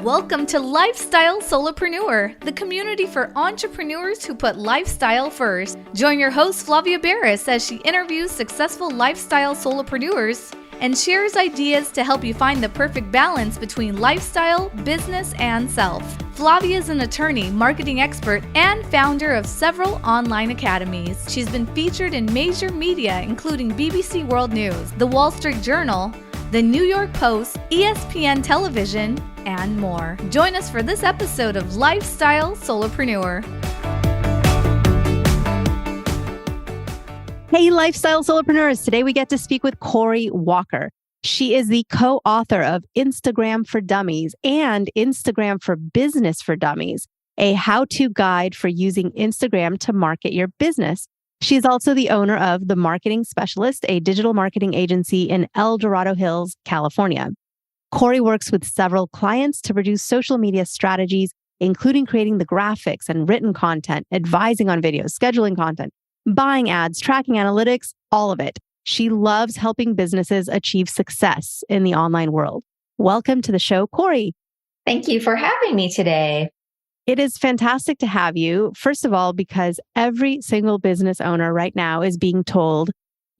Welcome to Lifestyle Solopreneur, the community for entrepreneurs who put lifestyle first. Join your host, Flavia Barris, as she interviews successful lifestyle solopreneurs and shares ideas to help you find the perfect balance between lifestyle, business, and self. Flavia is an attorney, marketing expert, and founder of several online academies. She's been featured in major media, including BBC World News, The Wall Street Journal, The New York Post, ESPN Television, and more. Join us for this episode of Lifestyle Solopreneur. Hey, Lifestyle Solopreneurs. Today we get to speak with Corey Walker. She is the co-author of Instagram for Dummies and Instagram for Business for Dummies, a how-to guide for using Instagram to market your business. She's also the owner of The Marketing Specialist, a digital marketing agency in El Dorado Hills, California. Corey works with several clients to produce social media strategies, including creating the graphics and written content, advising on videos, scheduling content, buying ads, tracking analytics, all of it. She loves helping businesses achieve success in the online world. Welcome to the show, Corey. Thank you for having me today. It is fantastic to have you. First of all, because every single business owner right now is being told,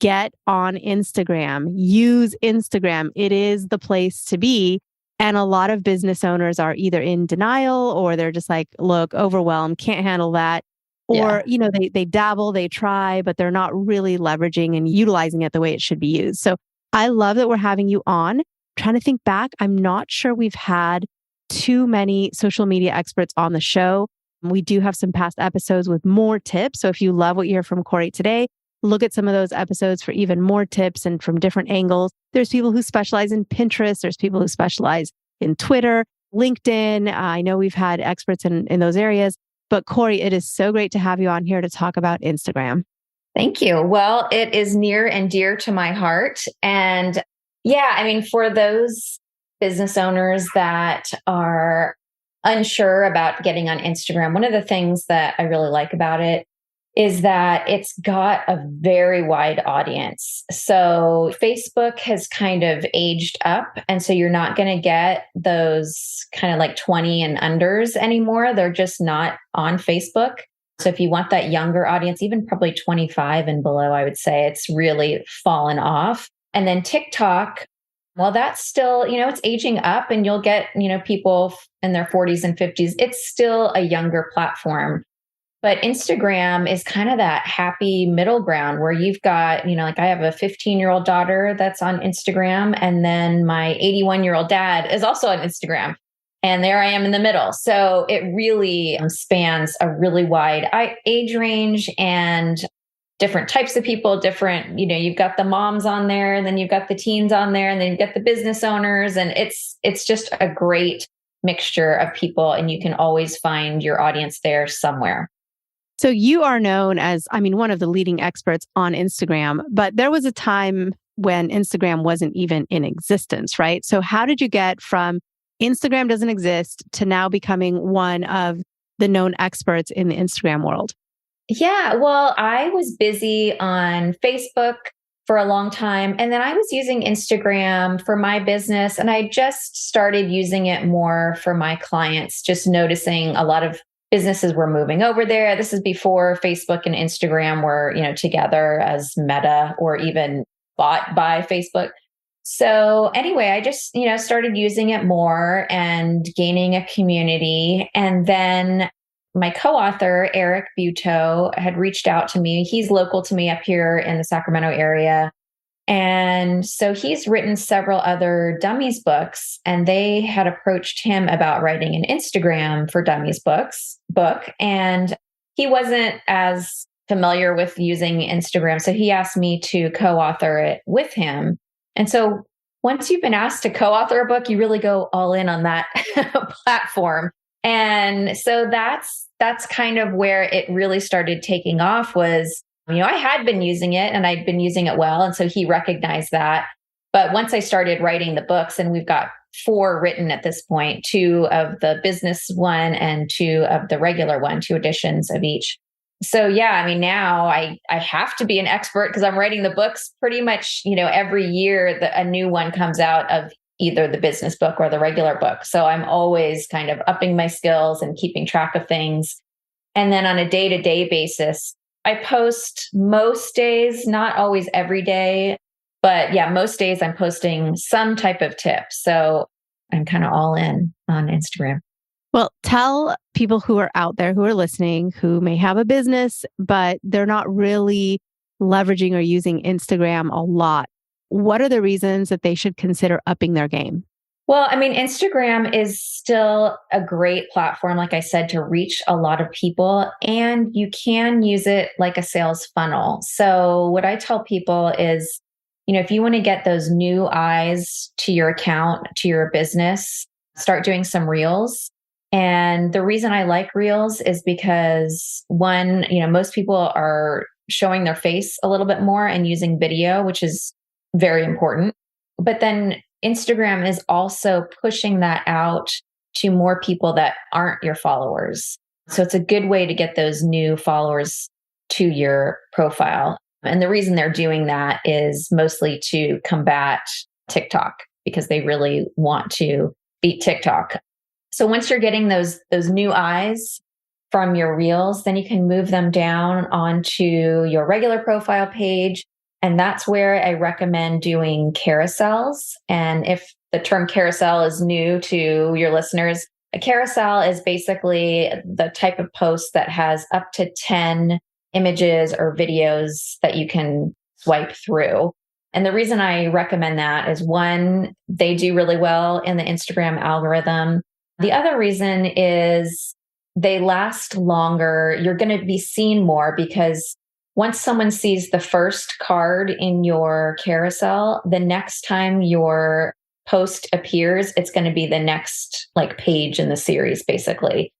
get on Instagram, use Instagram. It is the place to be. And a lot of business owners are either in denial or they're just like, look, overwhelmed, can't handle that. Or, they dabble, they try, but they're not really leveraging and utilizing it the way it should be used. So I love that we're having you on. Trying to think back, I'm not sure we've had too many social media experts on the show. We do have some past episodes with more tips. So if you love what you hear from Corey today, look at some of those episodes for even more tips and from different angles. There's people who specialize in Pinterest. There's people who specialize in Twitter, LinkedIn. I know we've had experts in those areas. But Corey, it is so great to have you on here to talk about Instagram. Thank you. Well, it is near and dear to my heart. And for those business owners that are unsure about getting on Instagram, one of the things that I really like about it is that it's got a very wide audience. So Facebook has kind of aged up. And so you're not going to get those kind of like 20 and unders anymore. They're just not on Facebook. So if you want that younger audience, even probably 25 and below, I would say it's really fallen off. And then TikTok, well, that's still, it's aging up and you'll get, people in their 40s and 50s. It's still a younger platform. But Instagram is kind of that happy middle ground where you've got, like I have a 15-year-old daughter that's on Instagram, and then my 81-year-old dad is also on Instagram. And there I am in the middle. So it really spans a really wide age range and different types of people, different, you've got the moms on there, and then you've got the teens on there, and then you've got the business owners. And it's just a great mixture of people, and you can always find your audience there somewhere. So you are known as, one of the leading experts on Instagram, but there was a time when Instagram wasn't even in existence, right? So how did you get from Instagram doesn't exist to now becoming one of the known experts in the Instagram world? Yeah, well, I was busy on Facebook for a long time, and then I was using Instagram for my business, and I just started using it more for my clients, just noticing a lot of businesses were moving over there. This is before Facebook and Instagram were, together as Meta or even bought by Facebook. So anyway, I just, started using it more and gaining a community. And then my co-author, Eric Buteau, had reached out to me. He's local to me up here in the Sacramento area. And so he's written several other Dummies books, and they had approached him about writing an Instagram for Dummies book. And he wasn't as familiar with using Instagram. So he asked me to co-author it with him. And so once you've been asked to co-author a book, you really go all in on that platform. And so that's kind of where it really started taking off was, I had been using it and I'd been using it well. And so he recognized that. But once I started writing the books, and we've got 4 written at this point, 2 of the business one and 2 of the regular one, 2 editions of each. So now I have to be an expert because I'm writing the books pretty much, every year a new one comes out of either the business book or the regular book. So I'm always kind of upping my skills and keeping track of things. And then on a day-to-day basis, I post most days, not always every day, but yeah, most days I'm posting some type of tip. So I'm kind of all in on Instagram. Well, tell people who are out there who are listening, who may have a business, but they're not really leveraging or using Instagram a lot. What are the reasons that they should consider upping their game? Well, I mean, Instagram is still a great platform, like I said, to reach a lot of people, and you can use it like a sales funnel. So what I tell people is, if you want to get those new eyes to your account, to your business, start doing some reels. And the reason I like reels is because one, most people are showing their face a little bit more and using video, which is very important. But then Instagram is also pushing that out to more people that aren't your followers. So it's a good way to get those new followers to your profile. And the reason they're doing that is mostly to combat TikTok, because they really want to beat TikTok. So once you're getting those new eyes from your reels, then you can move them down onto your regular profile page. And that's where I recommend doing carousels. And if the term carousel is new to your listeners, a carousel is basically the type of post that has up to 10 images or videos that you can swipe through. And the reason I recommend that is, one, they do really well in the Instagram algorithm. The other reason is they last longer. You're going to be seen more because once someone sees the first card in your carousel, the next time your post appears, it's going to be the next page in the series, basically.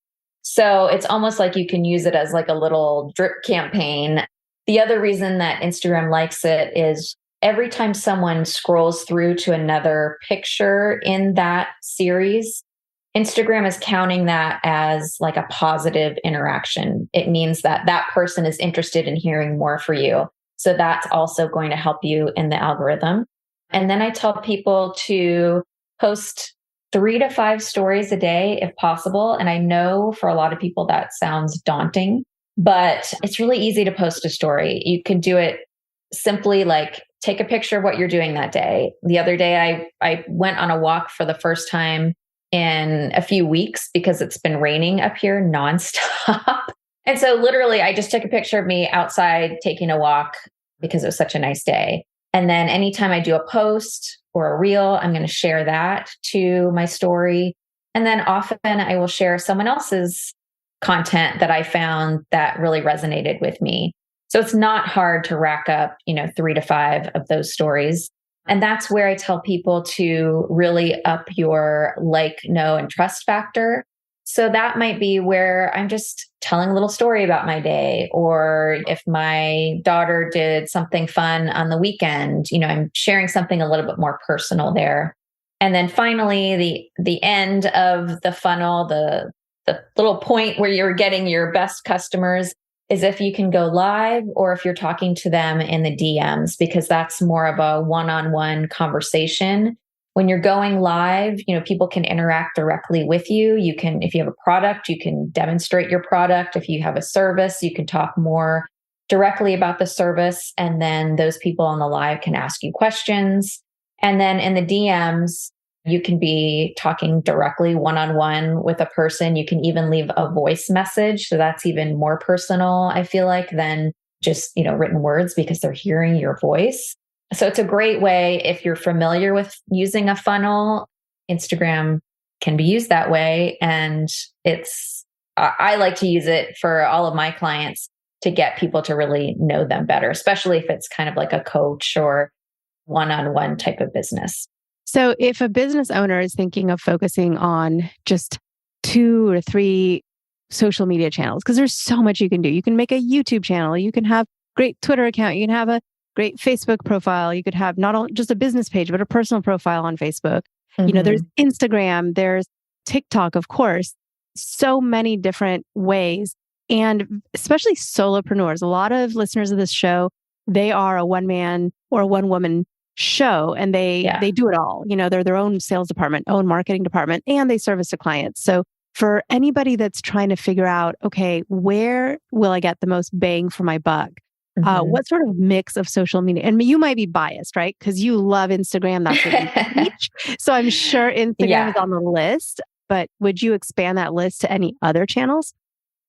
So it's almost like you can use it as like a little drip campaign. The other reason that Instagram likes it is every time someone scrolls through to another picture in that series, Instagram is counting that as like a positive interaction. It means that that person is interested in hearing more for you. So that's also going to help you in the algorithm. And then I tell people to post 3 to 5 stories a day if possible. And I know for a lot of people that sounds daunting, but it's really easy to post a story. You can do it simply, like take a picture of what you're doing that day. The other day, I went on a walk for the first time in a few weeks because it's been raining up here nonstop. And so literally I just took a picture of me outside taking a walk because it was such a nice day. And then anytime I do a post or a reel, I'm going to share that to my story. And then often I will share someone else's content that I found that really resonated with me. So it's not hard to rack up, 3 to 5 of those stories. And that's where I tell people to really up your like, know, and trust factor. So that might be where I'm just telling a little story about my day, or if my daughter did something fun on the weekend, I'm sharing something a little bit more personal there. And then finally, the end of the funnel, the little point where you're getting your best customers is if you can go live or if you're talking to them in the DMs, because that's more of a one-on-one conversation. When you're going live, people can interact directly with you. You can, if you have a product, you can demonstrate your product. If you have a service, you can talk more directly about the service. And then those people on the live can ask you questions. And then in the DMs, you can be talking directly one-on-one with a person. You can even leave a voice message. So that's even more personal, I feel like, than just, written words, because they're hearing your voice. So it's a great way if you're familiar with using a funnel. Instagram can be used that way. And I like to use it for all of my clients to get people to really know them better, especially if it's kind of like a coach or one-on-one type of business. So if a business owner is thinking of focusing on just 2 or 3 social media channels, because there's so much you can do. You can make a YouTube channel. You can have a great Twitter account. You can have a great Facebook profile. You could have not only just a business page, but a personal profile on Facebook. Mm-hmm. There's Instagram, there's TikTok, of course, so many different ways. And especially solopreneurs, a lot of listeners of this show, they are a one-man or a one-woman show, and they do it all. They're their own sales department, own marketing department, and they service to clients. So for anybody that's trying to figure out, okay, where will I get the most bang for my buck? What sort of mix of social media? And you might be biased, right? Because you love Instagram. That's what you teach. So I'm sure Instagram is on the list, but would you expand that list to any other channels?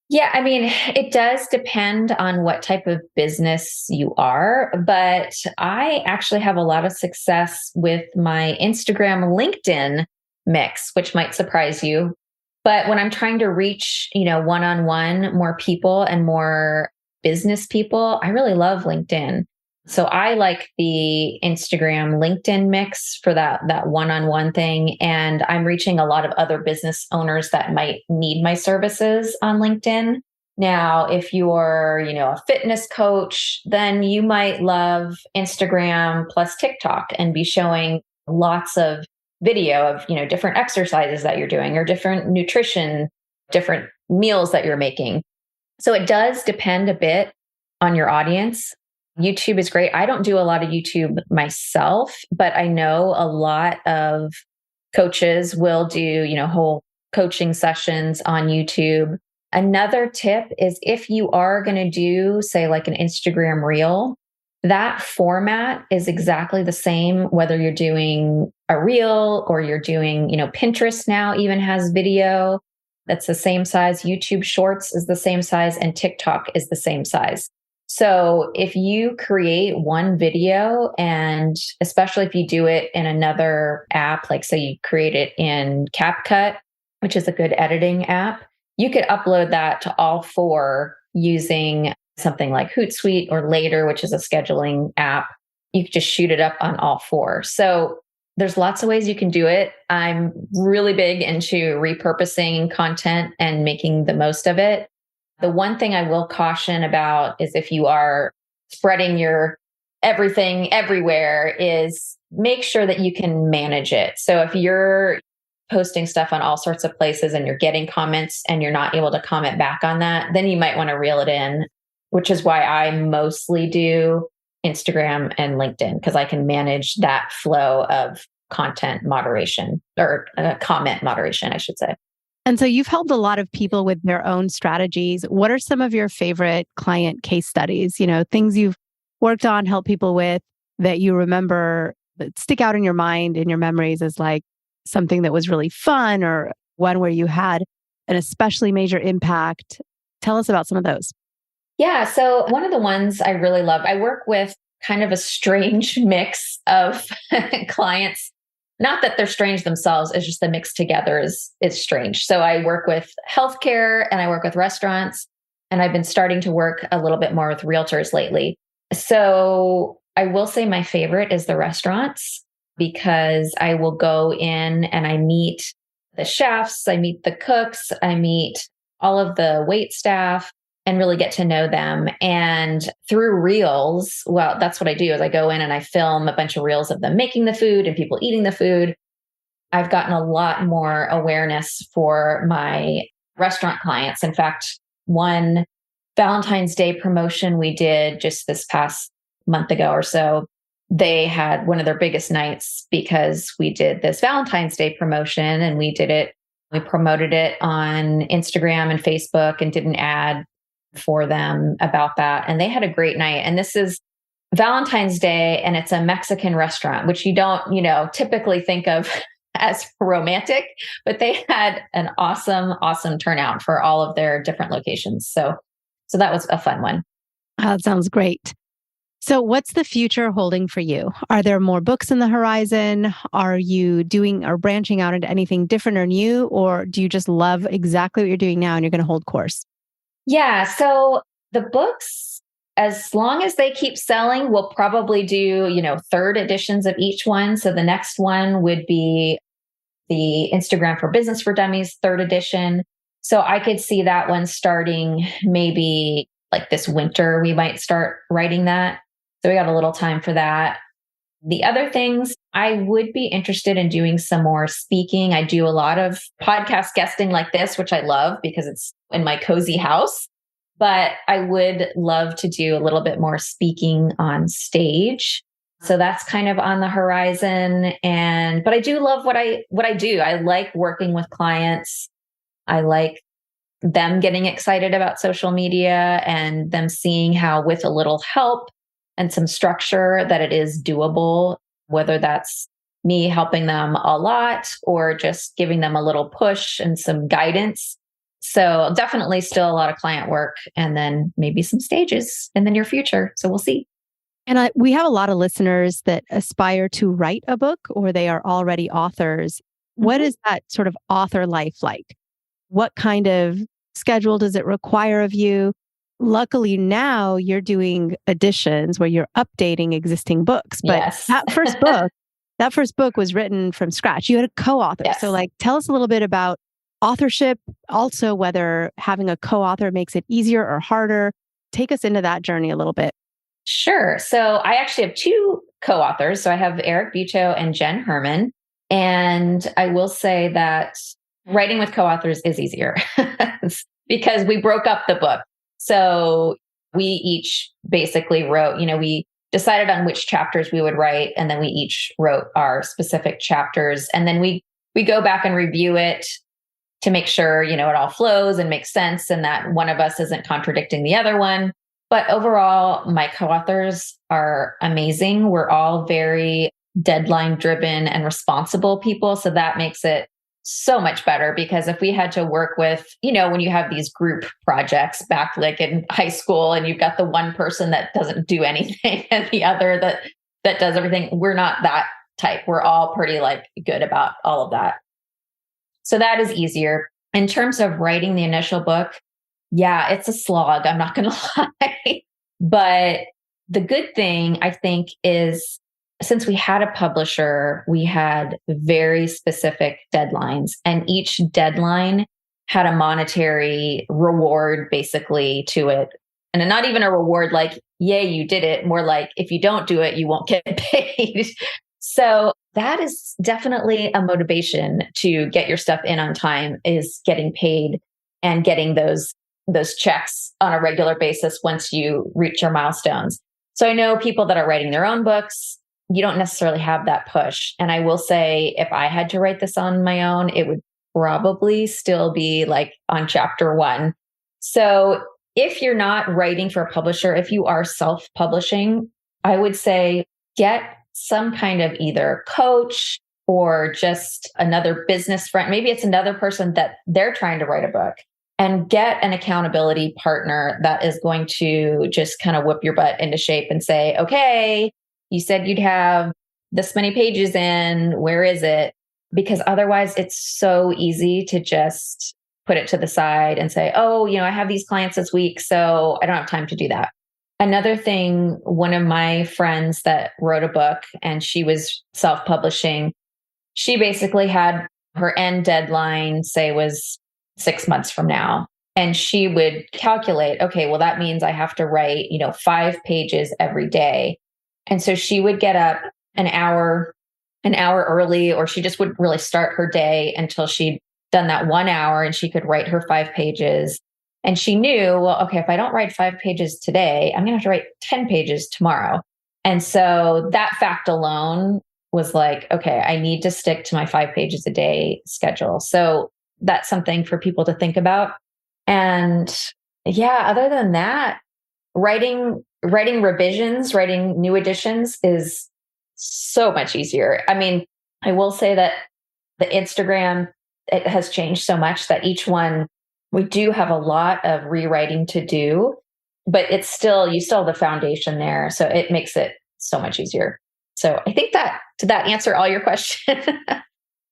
Yeah, I mean, it does depend on what type of business you are, but I actually have a lot of success with my Instagram, LinkedIn mix, which might surprise you. But when I'm trying to reach, one-on-one more people and more business people, I really love LinkedIn. So I like the Instagram, LinkedIn mix for that one-on-one thing. And I'm reaching a lot of other business owners that might need my services on LinkedIn. Now, if you're, a fitness coach, then you might love Instagram plus TikTok and be showing lots of video of, different exercises that you're doing or different nutrition, different meals that you're making. So it does depend a bit on your audience. YouTube is great. I don't do a lot of YouTube myself, but I know a lot of coaches will do, whole coaching sessions on YouTube. Another tip is if you are going to do, say, like an Instagram reel, that format is exactly the same, whether you're doing a reel or you're doing, Pinterest now even has video that's the same size. YouTube Shorts is the same size and TikTok is the same size. So if you create one video, and especially if you do it in another app, like say you create it in CapCut, which is a good editing app, you could upload that to all four using something like Hootsuite or Later, which is a scheduling app. You could just shoot it up on all four. So there's lots of ways you can do it. I'm really big into repurposing content and making the most of it. The one thing I will caution about is if you are spreading your everything everywhere is make sure that you can manage it. So if you're posting stuff on all sorts of places and you're getting comments and you're not able to comment back on that, then you might want to reel it in, which is why I mostly do Instagram and LinkedIn, because I can manage that flow of content moderation or comment moderation, I should say. And so you've helped a lot of people with their own strategies. What are some of your favorite client case studies? Things you've worked on, helped people with that you remember that stick out in your mind, in your memories as like something that was really fun or one where you had an especially major impact. Tell us about some of those. Yeah. So one of the ones I really love, I work with kind of a strange mix of clients. Not that they're strange themselves, it's just the mix together is strange. So I work with healthcare and I work with restaurants, and I've been starting to work a little bit more with realtors lately. So I will say my favorite is the restaurants, because I will go in and I meet the chefs, I meet the cooks, I meet all of the wait staff and really get to know them. And through reels, well, that's what I do is I go in and I film a bunch of reels of them making the food and people eating the food. I've gotten a lot more awareness for my restaurant clients. In fact, one Valentine's Day promotion we did just this past month ago or so, they had one of their biggest nights because we did this Valentine's Day promotion and we promoted it on Instagram and Facebook and did an ad for them about that. And they had a great night. And this is Valentine's Day and it's a Mexican restaurant, which you don't, typically think of as romantic, but they had an awesome turnout for all of their different locations. So that was a fun one. That sounds great. So what's the future holding for you? Are there more books in the horizon? Are you doing or branching out into anything different or new? Or do you just love exactly what you're doing now and you're going to hold course? Yeah. So the books, as long as they keep selling, we'll probably do, third editions of each one. So the next one would be the Instagram for Business for Dummies, third edition. So I could see that one starting maybe like this winter, we might start writing that. So we got a little time for that. The other things, I would be interested in doing some more speaking. I do a lot of podcast guesting like this, which I love because it's in my cozy house. But I would love to do a little bit more speaking on stage. So that's kind of on the horizon. But I do love what I do. I like working with clients. I like them getting excited about social media and them seeing how with a little help and some structure that it is doable, whether that's me helping them a lot or just giving them a little push and some guidance. So definitely still a lot of client work and then maybe some stages in the near future. So we'll see. And we have a lot of listeners that aspire to write a book or they are already authors. What is that sort of author life like? What kind of schedule does it require of you? Luckily now you're doing editions where you're updating existing books. But Yes. that first book was written from scratch. You had a co-author. Yes. So tell us a little bit about authorship, also whether having a co-author makes it easier or harder. Take us into that journey a little bit. Sure. So I actually have two co-authors. So I have Eric Buto and Jen Herman. And I will say that writing with co-authors is easier because we broke up the book. So we each basically wrote, we decided on which chapters we would write, and then we each wrote our specific chapters. And then we go back and review it to make sure, it all flows and makes sense and that one of us isn't contradicting the other one. But overall, my co-authors are amazing. We're all very deadline driven and responsible people. So that makes it so much better because if we had to work with, when you have these group projects back like in high school and you've got the one person that doesn't do anything and the other that does everything, we're not that type. We're all pretty good about all of that. So that is easier. In terms of writing the initial book, yeah, it's a slog. I'm not going to lie. But the good thing, I think, is since we had a publisher, we had very specific deadlines, and each deadline had a monetary reward basically to it. And not even a reward like, yay, you did it. More like, if you don't do it, you won't get paid. So that is definitely a motivation to get your stuff in on time, is getting paid and getting those checks on a regular basis once you reach your milestones. So I know people that are writing their own books, you don't necessarily have that push. And I will say, if I had to write this on my own, it would probably still be on chapter 1. So if you're not writing for a publisher, if you are self-publishing, I would say get some kind of either coach or just another business friend. Maybe it's another person that they're trying to write a book, and get an accountability partner that is going to just kind of whip your butt into shape and say, okay, you said you'd have this many pages in, where is it? Because otherwise it's so easy to just put it to the side and say, oh, I have these clients this week, so I don't have time to do that. Another thing, one of my friends that wrote a book and she was self-publishing, she basically had her end deadline, say, was 6 months from now. And she would calculate, okay, well, that means I have to write, 5 pages every day. And so she would get up an hour early, or she just wouldn't really start her day until she'd done that 1 hour and she could write her 5 pages. And she knew, well, okay, if I don't write 5 pages today, I'm going to have to write 10 pages tomorrow. And so that fact alone was like, okay, I need to stick to my 5 pages a day schedule. So that's something for people to think about. And yeah, other than that, writing revisions, writing new editions is so much easier. I mean, I will say that the Instagram, it has changed so much that each one, we do have a lot of rewriting to do, but you still have the foundation there. So it makes it so much easier. So I think did that answer all your questions?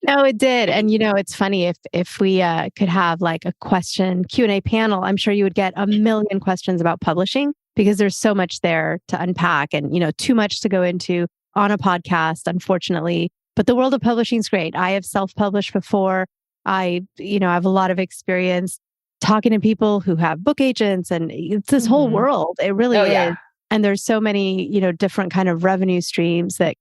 No, it did. And it's funny, if we could have a question Q&A panel, I'm sure you would get a million questions about publishing because there's so much there to unpack and, too much to go into on a podcast, unfortunately. But the world of publishing is great. I have self-published before. I have a lot of experience talking to people who have book agents, and it's this whole world. It really is. Yeah. And there's so many, different kind of revenue streams that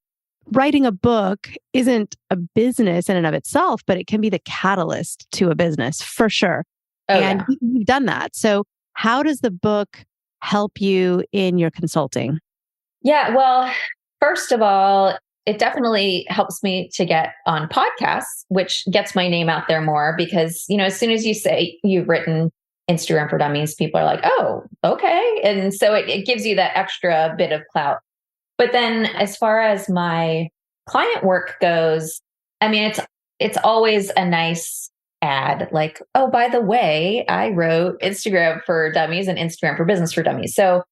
writing a book isn't a business in and of itself, but it can be the catalyst to a business for sure. Oh, and you've done that. So how does the book help you in your consulting? Yeah, well, First of all, it definitely helps me to get on podcasts, which gets my name out there more because, as soon as you say you've written Instagram for Dummies, people are like, oh, okay. And so it gives you that extra bit of clout. But then as far as my client work goes, I mean, it's always a nice ad like, oh, by the way, I wrote Instagram for Dummies and Instagram for Business for Dummies. So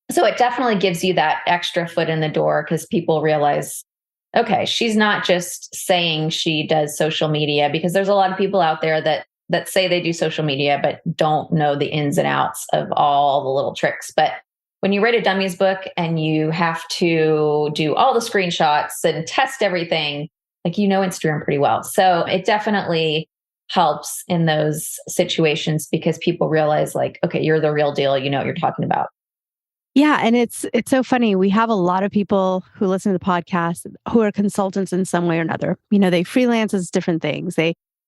it definitely gives you that extra foot in the door because people realize, okay, she's not just saying she does social media, because there's a lot of people out there that say they do social media, but don't know the ins and outs of all the little tricks. But when you write a Dummies book and you have to do all the screenshots and test everything, like, Instagram pretty well. So it definitely helps in those situations because people realize like, okay, you're the real deal. You know what you're talking about. Yeah. And it's so funny. We have a lot of people who listen to the podcast who are consultants in some way or another. They freelance as different things.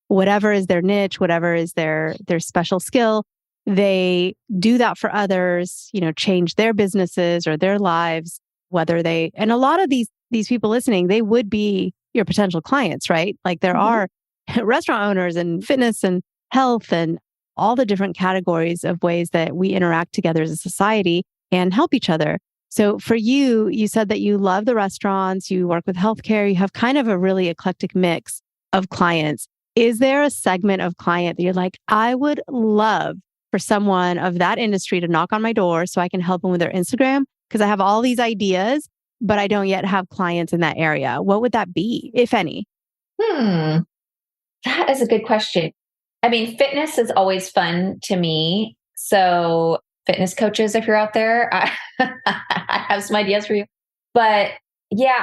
Whatever is their niche, whatever is their special skill, they do that for others, change their businesses or their lives, and a lot of these people listening, they would be your potential clients, right? Like there are restaurant owners and fitness and health and all the different categories of ways that we interact together as a society and help each other. So for you, you said that you love the restaurants, you work with healthcare, you have kind of a really eclectic mix of clients. Is there a segment of client that you're like, I would love for someone of that industry to knock on my door so I can help them with their Instagram? Because I have all these ideas, but I don't yet have clients in that area. What would that be, if any? That is a good question. I mean, fitness is always fun to me. So fitness coaches, if you're out there, I have some ideas for you. But yeah,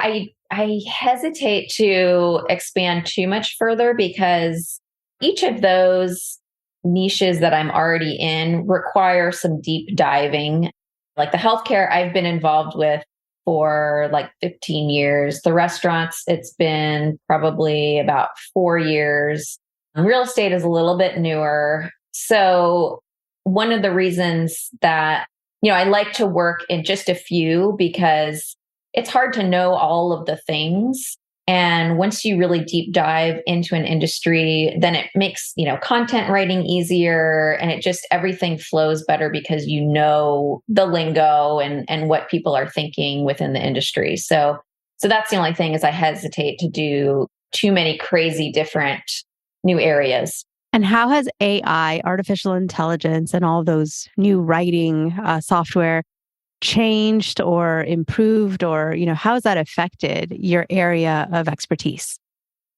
I hesitate to expand too much further because each of those niches that I'm already in require some deep diving. Like the healthcare I've been involved with for like 15 years. The restaurants, it's been probably about 4 years. Real estate is a little bit newer. So one of the reasons that, I like to work in just a few because it's hard to know all of the things. And once you really deep dive into an industry, then it makes, content writing easier and everything flows better because you know the lingo and what people are thinking within the industry. So that's the only thing is I hesitate to do too many crazy different new areas. And how has AI, artificial intelligence, and all those new writing software changed or improved, or, how has that affected your area of expertise?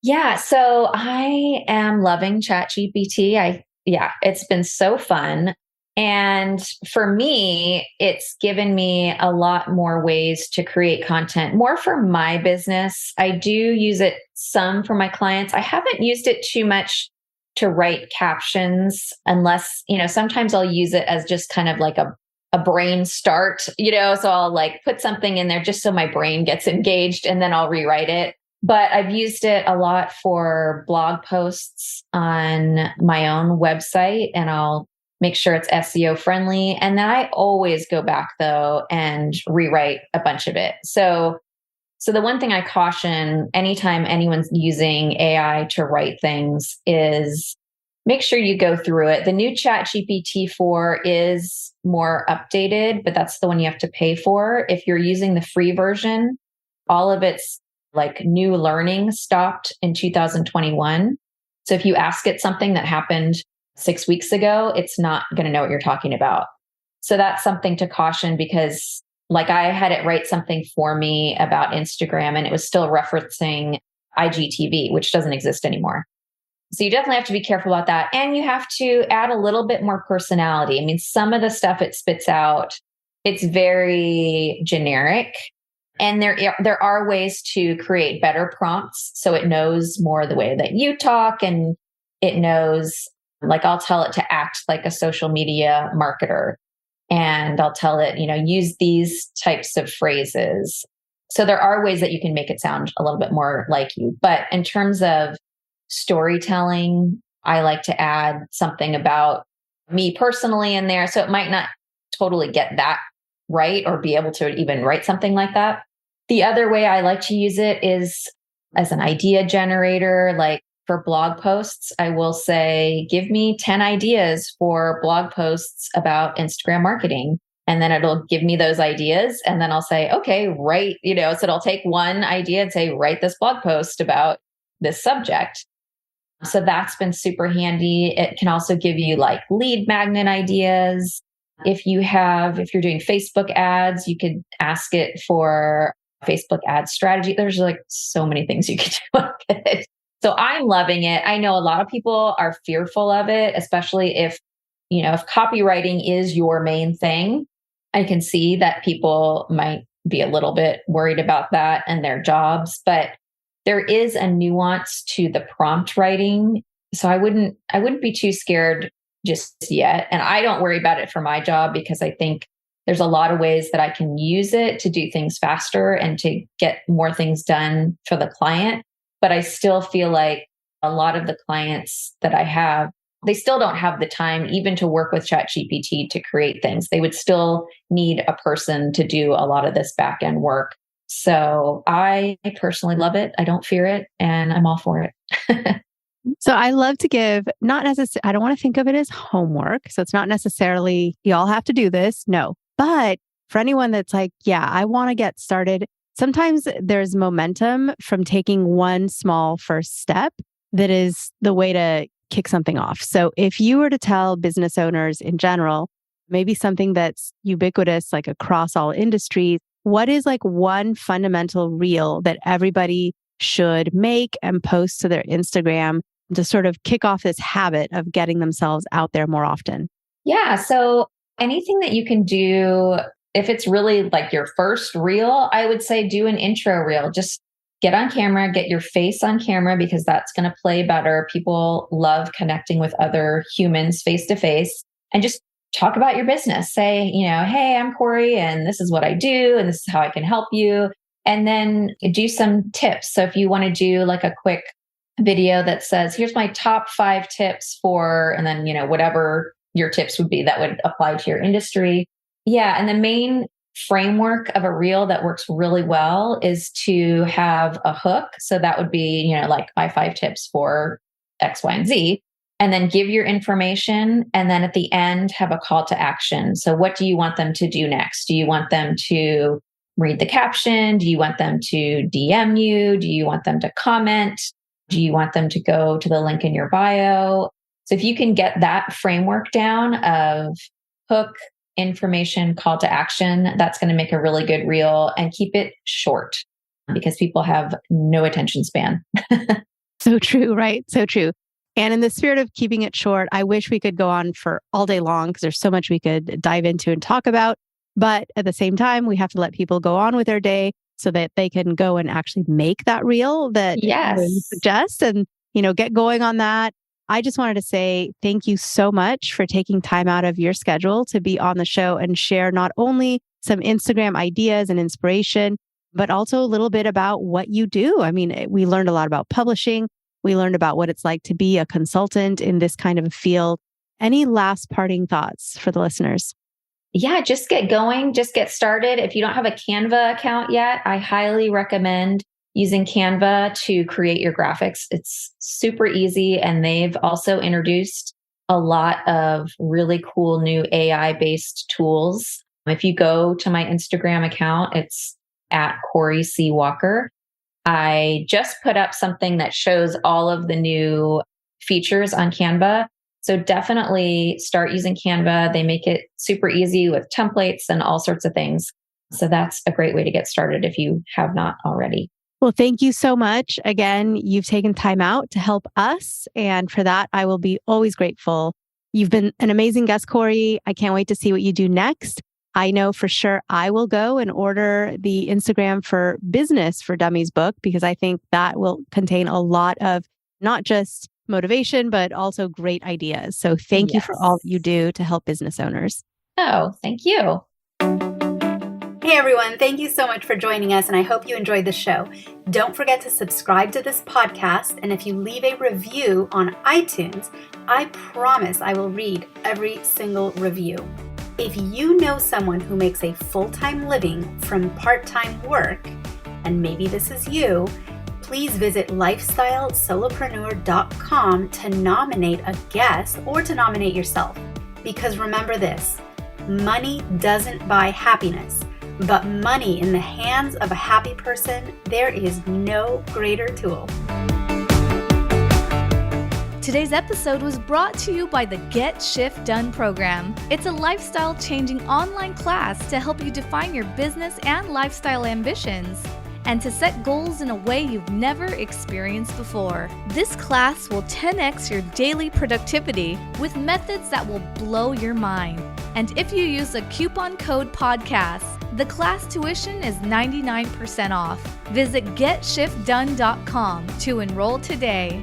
Yeah. So I am loving ChatGPT. It's been so fun. And for me, it's given me a lot more ways to create content, more for my business. I do use it some for my clients. I haven't used it too much to write captions unless, sometimes I'll use it as just kind of like a brain start, so I'll like put something in there just so my brain gets engaged and then I'll rewrite it. But I've used it a lot for blog posts on my own website and I'll make sure it's SEO friendly. And then I always go back though and rewrite a bunch of it. So the one thing I caution anytime anyone's using AI to write things is make sure you go through it. The new ChatGPT 4 is more updated, but that's the one you have to pay for. If you're using the free version, all of its like new learning stopped in 2021. So if you ask it something that happened 6 weeks ago, it's not going to know what you're talking about. So that's something to caution because like I had it write something for me about Instagram and it was still referencing IGTV, which doesn't exist anymore. So you definitely have to be careful about that. And you have to add a little bit more personality. I mean, some of the stuff it spits out, it's very generic. And there are ways to create better prompts. So it knows more the way that you talk and it knows, like I'll tell it to act like a social media marketer. And I'll tell it, use these types of phrases. So there are ways that you can make it sound a little bit more like you. But in terms of storytelling, I like to add something about me personally in there. So it might not totally get that right or be able to even write something like that. The other way I like to use it is as an idea generator. Like for blog posts, I will say, give me 10 ideas for blog posts about Instagram marketing. And then it'll give me those ideas. And then I'll say, okay, write, so it'll take one idea and say, write this blog post about this subject. So that's been super handy. It can also give you like lead magnet ideas. If you're doing Facebook ads, you could ask it for Facebook ad strategy. There's like so many things you can do with it. So I'm loving it. I know a lot of people are fearful of it, especially if copywriting is your main thing. I can see that people might be a little bit worried about that and their jobs, but there is a nuance to the prompt writing. So I wouldn't be too scared just yet. And I don't worry about it for my job because I think there's a lot of ways that I can use it to do things faster and to get more things done for the client. But I still feel like a lot of the clients that I have, they still don't have the time even to work with ChatGPT to create things. They would still need a person to do a lot of this back end work. So I personally love it. I don't fear it, and I'm all for it. So I love to give, not necessarily, I don't want to think of it as homework. So it's not necessarily, you all have to do this. No. But for anyone that's like, yeah, I want to get started, sometimes there's momentum from taking one small first step that is the way to kick something off. So if you were to tell business owners in general, maybe something that's ubiquitous, like across all industries, what is like one fundamental reel that everybody should make and post to their Instagram to sort of kick off this habit of getting themselves out there more often? Yeah. So anything that you can do, if it's really like your first reel, I would say do an intro reel. Just get on camera, get your face on camera because that's going to play better. People love connecting with other humans face to face, and just talk about your business. Say, hey, I'm Corey and this is what I do and this is how I can help you. And then do some tips. So if you want to do like a quick video that says, here's my top 5 tips for, and then, whatever your tips would be that would apply to your industry. Yeah. And the main framework of a reel that works really well is to have a hook. So that would be, like my 5 tips for X, Y, and Z. And then give your information. And then at the end, have a call to action. So what do you want them to do next? Do you want them to read the caption? Do you want them to DM you? Do you want them to comment? Do you want them to go to the link in your bio? So if you can get that framework down of hook, information, call to action, that's going to make a really good reel, and keep it short because people have no attention span. So true, right? So true. And in the spirit of keeping it short, I wish we could go on for all day long because there's so much we could dive into and talk about. But at the same time, we have to let people go on with their day so that they can go and actually make that reel that you suggest and, get going on that. I just wanted to say thank you so much for taking time out of your schedule to be on the show and share not only some Instagram ideas and inspiration, but also a little bit about what you do. I mean, we learned a lot about publishing. We learned about what it's like to be a consultant in this kind of a field. Any last parting thoughts for the listeners? Yeah, just get going. Just get started. If you don't have a Canva account yet, I highly recommend using Canva to create your graphics. It's super easy. And they've also introduced a lot of really cool new AI-based tools. If you go to my Instagram account, it's at Corey C. Walker. I just put up something that shows all of the new features on Canva. So definitely start using Canva. They make it super easy with templates and all sorts of things. So that's a great way to get started if you have not already. Well, thank you so much. Again, you've taken time out to help us. And for that, I will be always grateful. You've been an amazing guest, Corey. I can't wait to see what you do next. I know for sure I will go and order the Instagram for Business for Dummies book because I think that will contain a lot of not just motivation, but also great ideas. So thank you for all that you do to help business owners. Oh, thank you. Hey everyone, thank you so much for joining us, and I hope you enjoyed the show. Don't forget to subscribe to this podcast, and if you leave a review on iTunes, I promise I will read every single review. If you know someone who makes a full-time living from part-time work and maybe this is you, please visit lifestylesolopreneur.com to nominate a guest or to nominate yourself. Because remember this, money doesn't buy happiness, but money in the hands of a happy person, there is no greater tool. Today's episode was brought to you by the Get Shift Done program. It's a lifestyle-changing online class to help you define your business and lifestyle ambitions and to set goals in a way you've never experienced before. This class will 10x your daily productivity with methods that will blow your mind. And if you use a coupon code podcast, the class tuition is 99% off. Visit GetShiftDone.com to enroll today.